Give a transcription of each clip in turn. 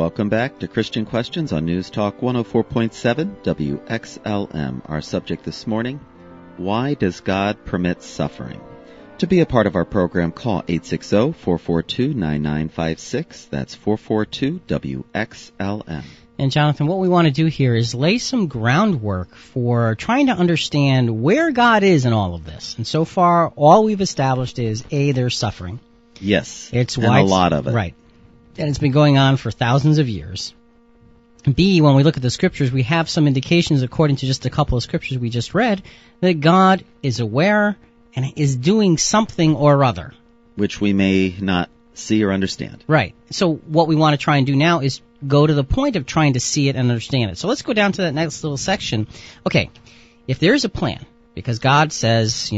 welcome back to Christian Questions on News Talk 104.7 WXLM. Our subject this morning, why does God permit suffering? To be a part of our program, call 860-442-9956. That's 442-WXLM. And Jonathan, what we want to do here is lay some groundwork for trying to understand where God is in all of this. And so far, all we've established is, A, there's suffering. Yes, it's and a lot of it. Right. And it's been going on for thousands of years. B, when we look at the Scriptures, we have some indications, according to just a couple of Scriptures we just read, that God is aware and is doing something or other. Which we may not see or understand. Right. So what we want to try and do now is go to the point of trying to see it and understand it. So let's go down to that next little section. Okay, if there's a plan, because God says,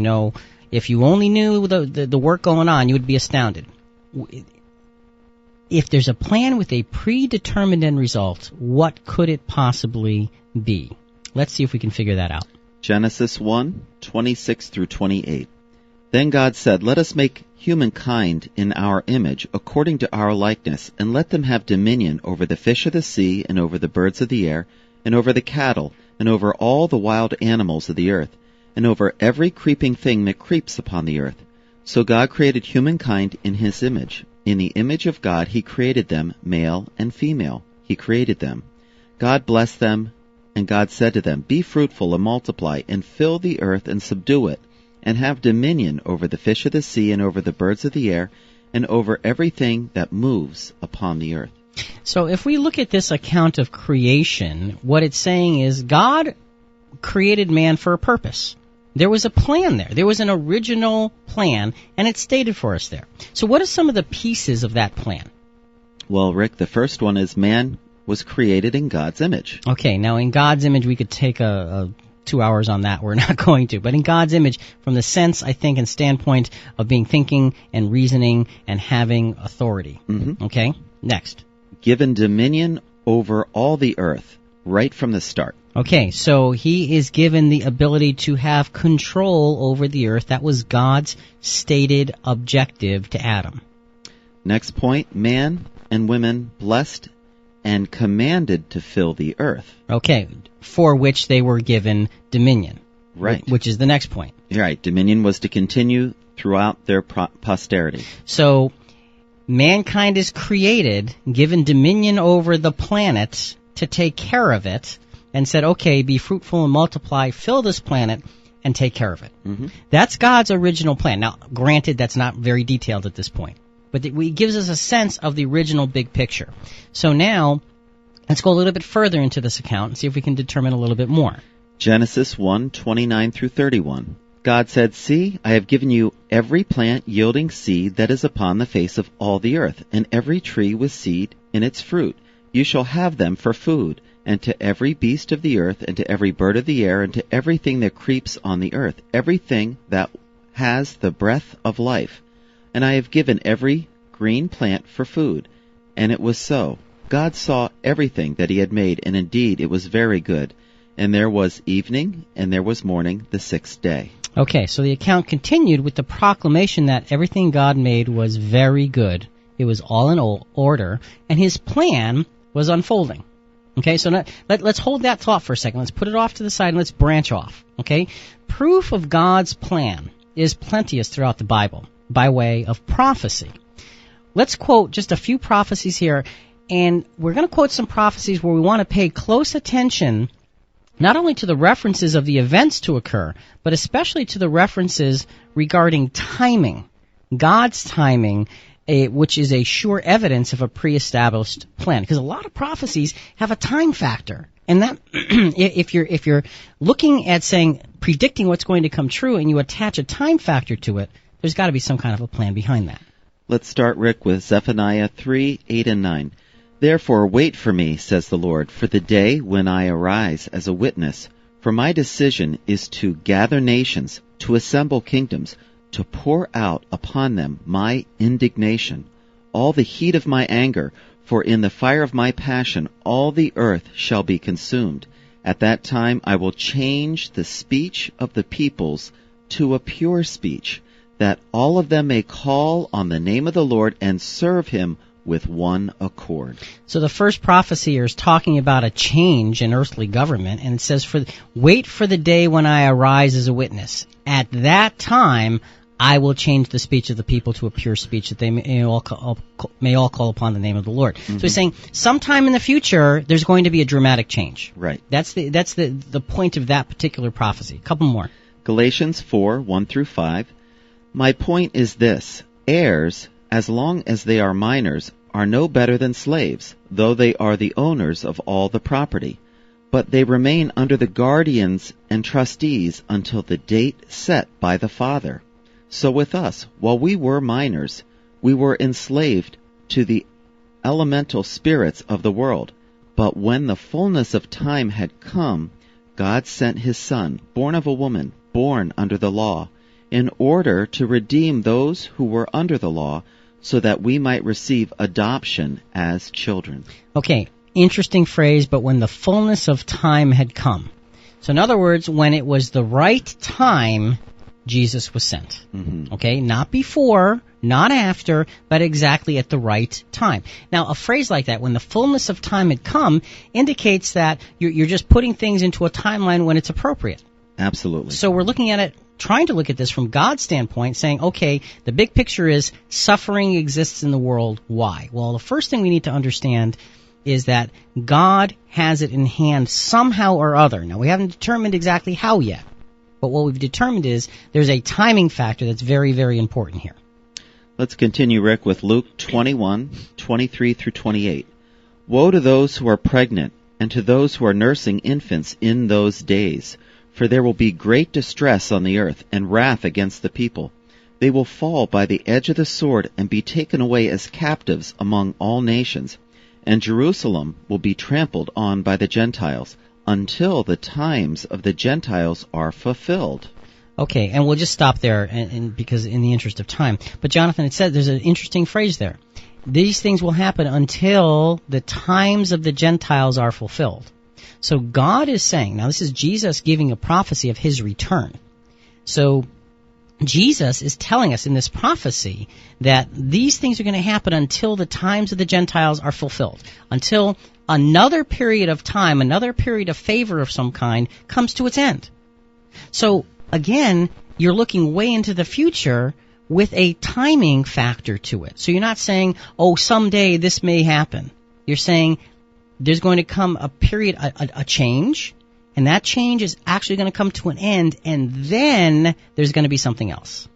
if you only knew the work going on, you would be astounded. If there's a plan with a predetermined end result, what could it possibly be? Let's see if we can figure that out. Genesis 1:26 through 28. Then God said, "Let us make humankind in our image, according to our likeness, and let them have dominion over the fish of the sea, and over the birds of the air, and over the cattle, and over all the wild animals of the earth, and over every creeping thing that creeps upon the earth." So God created humankind in his image. In the image of God he created them, male and female. He created them. God blessed them, and God said to them, "Be fruitful and multiply, and fill the earth and subdue it, and have dominion over the fish of the sea, and over the birds of the air, and over everything that moves upon the earth." So if we look at this account of creation, what it's saying is God created man for a purpose. There was a plan there. There was an original plan, and it's stated for us there. So what are some of the pieces of that plan? Well, Rick, the first one is man was created in God's image. Okay, now in God's image, we could take 2 hours on that. We're not going to. But in God's image, from the sense, I think, and standpoint of being thinking and reasoning and having authority. Mm-hmm. Okay? Next. Given dominion over all the earth, right from the start. Okay, so he is given the ability to have control over the earth. That was God's stated objective to Adam. Next point, man and women blessed and commanded to fill the earth. Okay, for which they were given dominion. Right. Which is the next point. Right, dominion was to continue throughout their posterity. So, mankind is created, given dominion over the planet to take care of it, and said, okay, be fruitful and multiply, fill this planet, and take care of it. Mm-hmm. That's God's original plan. Now, granted, that's not very detailed at this point, but it gives us a sense of the original big picture. So now, let's go a little bit further into this account and see if we can determine a little bit more. Genesis 1:29 through 31. God said, "See, I have given you every plant yielding seed that is upon the face of all the earth, and every tree with seed in its fruit. You shall have them for food, and to every beast of the earth, and to every bird of the air, and to everything that creeps on the earth, everything that has the breath of life. And I have given every green plant for food." And it was so. God saw everything that he had made, and indeed it was very good. And there was evening, and there was morning, the sixth day. Okay, so the account continued with the proclamation that everything God made was very good. It was all in order, and his plan was unfolding. Okay, so let's hold that thought for a second. Let's put it off to the side and let's branch off. Okay, proof of God's plan is plenteous throughout the Bible by way of prophecy. Let's quote just a few prophecies here, and we're going to quote some prophecies where we want to pay close attention not only to the references of the events to occur, but especially to the references regarding timing, God's timing, which is a sure evidence of a pre-established plan. Because a lot of prophecies have a time factor. And that, if you're looking at predicting what's going to come true and you attach a time factor to it, there's got to be some kind of a plan behind that. Let's start, Rick, with Zephaniah 3:8 and 9. "Therefore wait for me, says the Lord, for the day when I arise as a witness. For my decision is to gather nations, to assemble kingdoms, to pour out upon them my indignation, all the heat of my anger, for in the fire of my passion all the earth shall be consumed. At that time I will change the speech of the peoples to a pure speech, that all of them may call on the name of the Lord and serve him with one accord. So the first prophecy here is talking about a change in earthly government, and it says, wait for the day when I arise as a witness. At that time, I will change the speech of the people to a pure speech, that they may all call upon the name of the Lord. So he's saying sometime in the future, there's going to be a dramatic change. Right. That's the point of that particular prophecy. A couple more. Galatians 4, 1 through 5. My point is this: heirs, as long as they are minors, are no better than slaves, though they are the owners of all the property. But they remain under the guardians and trustees until the date set by the father. So with us, while we were minors, we were enslaved to the elemental spirits of the world. But when the fullness of time had come, God sent his Son, born of a woman, born under the law, in order to redeem those who were under the law, so that we might receive adoption as children. Okay, interesting phrase, but when the fullness of time had come. So in other words, when it was the right time, Jesus was sent. Okay, not before, not after, but exactly at the right time. Now, a phrase like that, when the fullness of time had come, indicates that you're just putting things into a timeline when it's appropriate. Absolutely. So we're looking at it, trying to look at this from God's standpoint, saying, okay, the big picture is suffering exists in the world. Why? Well, the first thing we need to understand is that God has it in hand somehow or other. Now, we haven't determined exactly how yet. But what we've determined is there's a timing factor that's very, very important here. Let's continue, Rick, with Luke 21, 23 through 28. Woe to those who are pregnant and to those who are nursing infants in those days, for there will be great distress on the earth and wrath against the people. They will fall by the edge of the sword and be taken away as captives among all nations, and Jerusalem will be trampled on by the Gentiles, until the times of the Gentiles are fulfilled. Okay, and we'll just stop there, and because in the interest of time. But Jonathan, it said there's an interesting phrase there. These things will happen until the times of the Gentiles are fulfilled. So God is saying, now this is Jesus giving a prophecy of his return. So Jesus is telling us in this prophecy that these things are going to happen until the times of the Gentiles are fulfilled, until another period of time, another period of favor of some kind comes to its end. So, again, you're looking way into the future with a timing factor to it. So you're not saying, oh, someday this may happen. You're saying there's going to come a period, a change, and that change is actually going to come to an end, and then there's going to be something else.